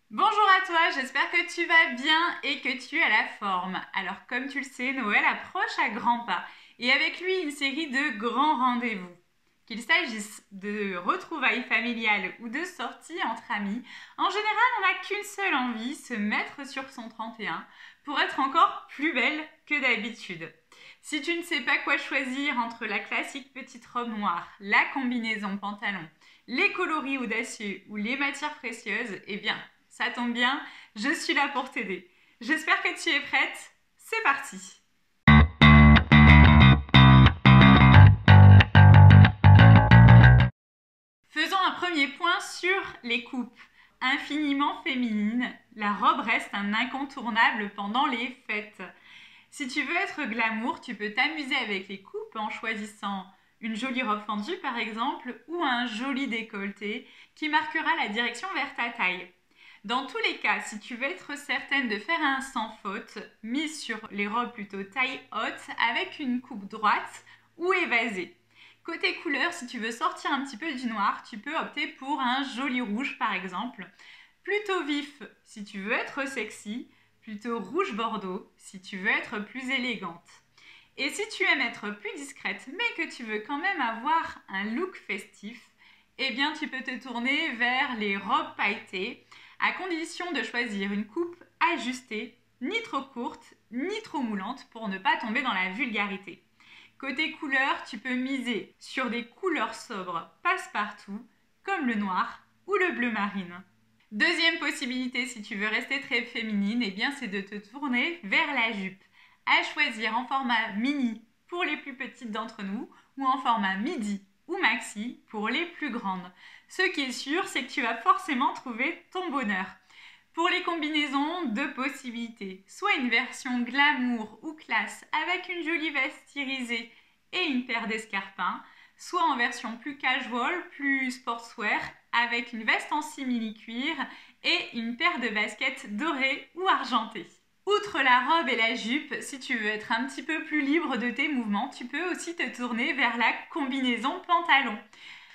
Bonjour à toi, j'espère que tu vas bien et que tu as la forme. Alors comme tu le sais, Noël approche à grands pas et avec lui une série de grands rendez-vous. Qu'il s'agisse de retrouvailles familiales ou de sorties entre amis, en général on n'a qu'une seule envie, se mettre sur son 31 pour être encore plus belle que d'habitude. Si tu ne sais pas quoi choisir entre la classique petite robe noire, la combinaison pantalon, les coloris audacieux ou les matières précieuses, eh bien ça tombe bien, je suis là pour t'aider. J'espère que tu es prête. C'est parti. Faisons un premier point sur les coupes. Infiniment féminine, la robe reste un incontournable pendant les fêtes. Si tu veux être glamour, tu peux t'amuser avec les coupes en choisissant une jolie robe fendue par exemple ou un joli décolleté qui marquera la direction vers ta taille. Dans tous les cas, si tu veux être certaine de faire un sans faute, mise sur les robes plutôt taille haute avec une coupe droite ou évasée. Côté couleur, si tu veux sortir un petit peu du noir, tu peux opter pour un joli rouge par exemple. Plutôt vif si tu veux être sexy, plutôt rouge bordeaux si tu veux être plus élégante. Et si tu aimes être plus discrète mais que tu veux quand même avoir un look festif, eh bien tu peux te tourner vers les robes pailletées à condition de choisir une coupe ajustée, ni trop courte, ni trop moulante pour ne pas tomber dans la vulgarité. Côté couleur, tu peux miser sur des couleurs sobres passe-partout, comme le noir ou le bleu marine. Deuxième possibilité, si tu veux rester très féminine, eh bien c'est de te tourner vers la jupe. À choisir en format mini pour les plus petites d'entre nous ou en format midi ou maxi pour les plus grandes. Ce qui est sûr, c'est que tu vas forcément trouver ton bonheur. Pour les combinaisons, deux possibilités. Soit une version glamour ou classe avec une jolie veste irisée et une paire d'escarpins, soit en version plus casual, plus sportswear, avec une veste en simili-cuir et une paire de baskets dorées ou argentées. Outre la robe et la jupe, si tu veux être un petit peu plus libre de tes mouvements, tu peux aussi te tourner vers la combinaison pantalon.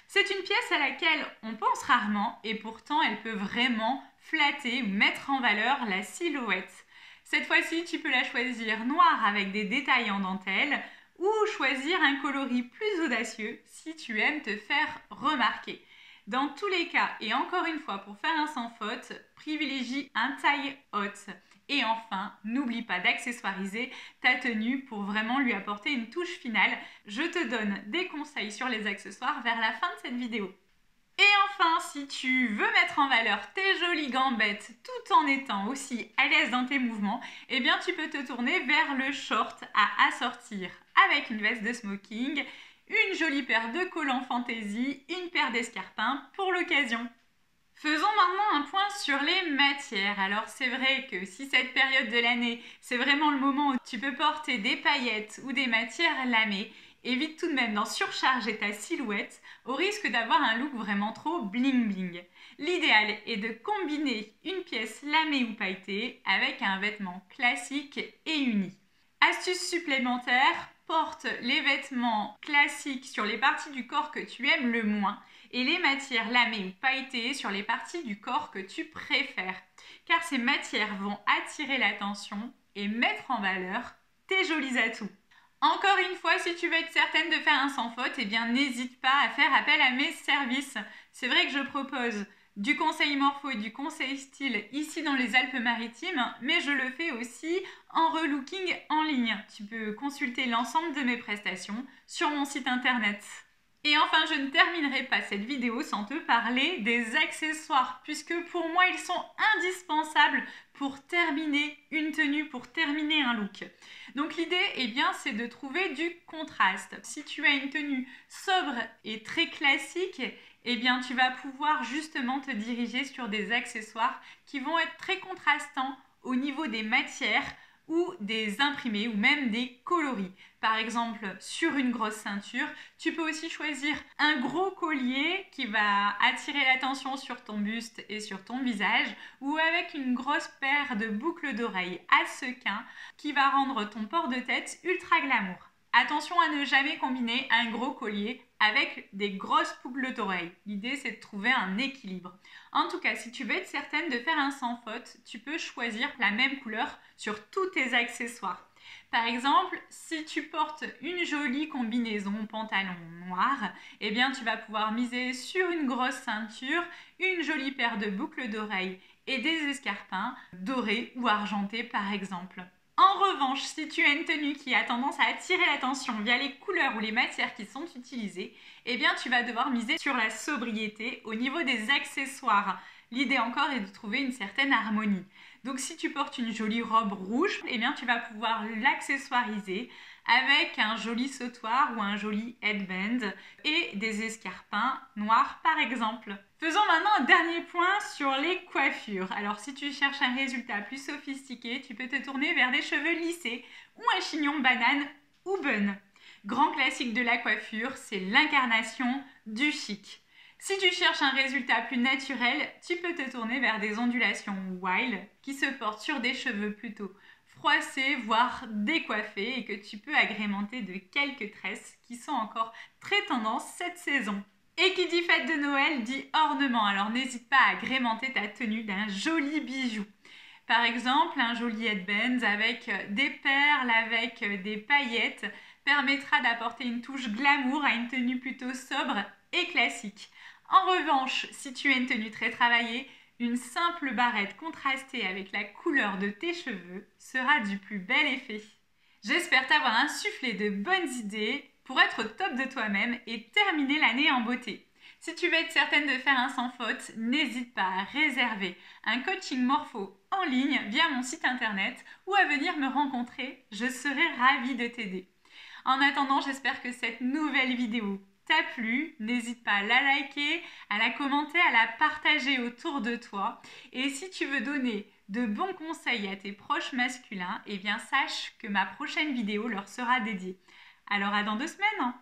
C'est une pièce à laquelle on pense rarement et pourtant elle peut vraiment flatter ou mettre en valeur la silhouette. Cette fois-ci, tu peux la choisir noire avec des détails en dentelle ou choisir un coloris plus audacieux si tu aimes te faire remarquer. Dans tous les cas, et encore une fois pour faire un sans faute, privilégie un taille haute. Et enfin, n'oublie pas d'accessoiriser ta tenue pour vraiment lui apporter une touche finale. Je te donne des conseils sur les accessoires vers la fin de cette vidéo. Et enfin, si tu veux mettre en valeur tes jolies gambettes tout en étant aussi à l'aise dans tes mouvements, eh bien tu peux te tourner vers le short à assortir avec une veste de smoking, une jolie paire de collants fantaisie, une paire d'escarpins pour l'occasion. Faisons maintenant un point sur les matières. Alors c'est vrai que si cette période de l'année, c'est vraiment le moment où tu peux porter des paillettes ou des matières lamées, évite tout de même d'en surcharger ta silhouette au risque d'avoir un look vraiment trop bling bling. L'idéal est de combiner une pièce lamée ou pailletée avec un vêtement classique et uni. Astuce supplémentaire, porte les vêtements classiques sur les parties du corps que tu aimes le moins et les matières lamées ou pailletées sur les parties du corps que tu préfères, car ces matières vont attirer l'attention et mettre en valeur tes jolis atouts. Encore une fois, si tu veux être certaine de faire un sans faute, eh bien n'hésite pas à faire appel à mes services. C'est vrai que je propose du conseil morpho et du conseil style ici dans les Alpes-Maritimes, mais je le fais aussi en relooking en ligne. Tu peux consulter l'ensemble de mes prestations sur mon site internet. Et enfin, je ne terminerai pas cette vidéo sans te parler des accessoires, puisque pour moi, ils sont indispensables pour terminer une tenue, pour terminer un look. Donc l'idée, eh bien, c'est de trouver du contraste. Si tu as une tenue sobre et très classique, eh bien, tu vas pouvoir justement te diriger sur des accessoires qui vont être très contrastants au niveau des matières ou des imprimés ou même des coloris. Par exemple, sur une grosse ceinture, tu peux aussi choisir un gros collier qui va attirer l'attention sur ton buste et sur ton visage ou avec une grosse paire de boucles d'oreilles à sequins qui va rendre ton port de tête ultra glamour. Attention à ne jamais combiner un gros collier avec des grosses boucles d'oreilles. L'idée, c'est de trouver un équilibre. En tout cas, si tu veux être certaine de faire un sans faute, tu peux choisir la même couleur sur tous tes accessoires. Par exemple, si tu portes une jolie combinaison pantalon noir, eh bien tu vas pouvoir miser sur une grosse ceinture, une jolie paire de boucles d'oreilles et des escarpins dorés ou argentés par exemple. En revanche, si tu as une tenue qui a tendance à attirer l'attention via les couleurs ou les matières qui sont utilisées, eh bien tu vas devoir miser sur la sobriété au niveau des accessoires. L'idée encore est de trouver une certaine harmonie. Donc si tu portes une jolie robe rouge, eh bien tu vas pouvoir l'accessoiriser avec un joli sautoir ou un joli headband et des escarpins noirs par exemple. Faisons maintenant un dernier point sur les coiffures. Alors si tu cherches un résultat plus sophistiqué, tu peux te tourner vers des cheveux lissés ou un chignon banane ou bun. Grand classique de la coiffure, c'est l'incarnation du chic. Si tu cherches un résultat plus naturel, tu peux te tourner vers des ondulations wild qui se portent sur des cheveux plutôt froissés, voire décoiffés et que tu peux agrémenter de quelques tresses qui sont encore très tendance cette saison. Et qui dit fête de Noël dit ornement, alors n'hésite pas à agrémenter ta tenue d'un joli bijou. Par exemple, un joli headband avec des perles, avec des paillettes permettra d'apporter une touche glamour à une tenue plutôt sobre et classique. En revanche, si tu as une tenue très travaillée, une simple barrette contrastée avec la couleur de tes cheveux sera du plus bel effet. J'espère t'avoir insufflé de bonnes idées pour être au top de toi-même et terminer l'année en beauté. Si tu veux être certaine de faire un sans faute, n'hésite pas à réserver un coaching morpho en ligne via mon site internet ou à venir me rencontrer, je serai ravie de t'aider. En attendant, j'espère que cette nouvelle vidéo t'a plu. N'hésite pas à la liker, à la commenter, à la partager autour de toi. Et si tu veux donner de bons conseils à tes proches masculins, eh bien sache que ma prochaine vidéo leur sera dédiée. Alors à dans 2 semaines.